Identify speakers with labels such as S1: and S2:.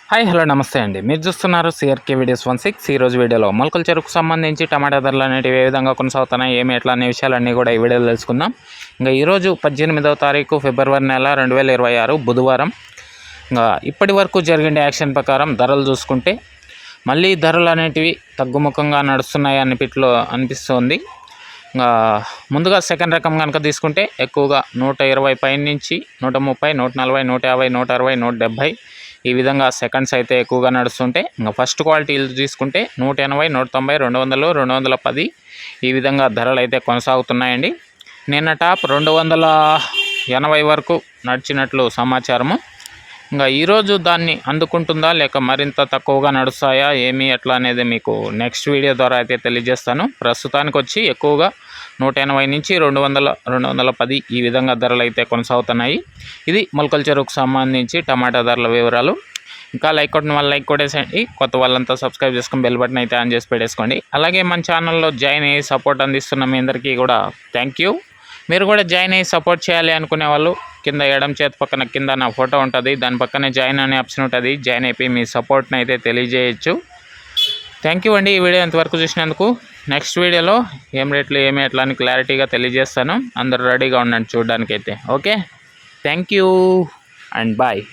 S1: Hi hello నమస్తే అండి. మీరు చూస్తున్నారు సిఆర్కే వీడియోస్ 16. ఈరోజు వీడియోలో మొలకల చెరుకు సంబంధించి టమాటా ధరలు అనేటివి ఏ విధంగా కొనసాగుతున్నాయి, ఏమి ఎట్లా అనే విషయాలన్నీ కూడా ఈ వీడియోలో తెలుసుకుందాం. ఇంకా ఈరోజు 18వ తారీఖు ఫిబ్రవరి నెల 2026 బుధవారం. ఇంకా ఇప్పటి వరకు జరిగిన యాక్షన్ ప్రకారం ధరలు చూసుకుంటే మళ్ళీ ధరలు అనేటివి తగ్గుముఖంగా నడుస్తున్నాయి అనిపిస్తుంది. ఇంకా ముందుగా సెకండ్ రకం కనుక తీసుకుంటే ఎక్కువగా 120 పైన నుంచి 130, 140, 150, 160, 170 ఈ విధంగా సెకండ్స్ అయితే ఎక్కువగా నడుస్తుంటే, ఇంకా ఫస్ట్ క్వాలిటీలు తీసుకుంటే 180, 190, 200, 210 ఈ విధంగా ధరలు అయితే కొనసాగుతున్నాయండి. నిన్న టాప్ 280 వరకు నడిచినట్లు సమాచారము. ఇంకా ఈరోజు దాన్ని అందుకుంటుందా లేక మరింత తక్కువగా నడుస్తాయా ఏమి ఎట్లా అనేది మీకు నెక్స్ట్ వీడియో ద్వారా అయితే తెలియజేస్తాను. ప్రస్తుతానికి వచ్చి ఎక్కువగా 180 నుంచి 200, 210 ఈ విధంగా ధరలు అయితే కొనసాగుతున్నాయి. ఇది మొలకల చెరుకు సంబంధించి టమాటా ధరల వివరాలు. ఇంకా లైక్ కొట్టిన వాళ్ళు లైక్ కొట్టేసేయండి, కొత్త వాళ్ళంతా సబ్స్క్రైబ్ చేసుకుని బెల్ బటన్ అయితే ఆన్ చేసి పెట్టేసుకోండి. అలాగే మన ఛానల్లో జాయిన్ అయ్యి సపోర్ట్ అందిస్తున్న మీ అందరికీ కూడా థ్యాంక్ యూ. మీరు కూడా జాయిన్ అయ్యి సపోర్ట్ చేయాలి అనుకునే వాళ్ళు కింద ఎడం చేతి పక్కన కింద నా ఫోటో ఉంటుంది, దాని పక్కనే జాయిన్ అనే ఆప్షన్ ఉంటుంది. జాయిన్ అయిపోయి మీ సపోర్ట్ని అయితే తెలియజేయచ్చు. థ్యాంక్ యూ అండి. ఈ వీడియో ఇంతవరకు చూసినందుకు. నెక్స్ట్ వీడియోలో ఏం రేట్లు ఏమి ఎట్లా అని క్లారిటీగా తెలియజేస్తాను. అందరూ రెడీగా ఉండండి చూడడానికైతే. Okay, thank you and bye.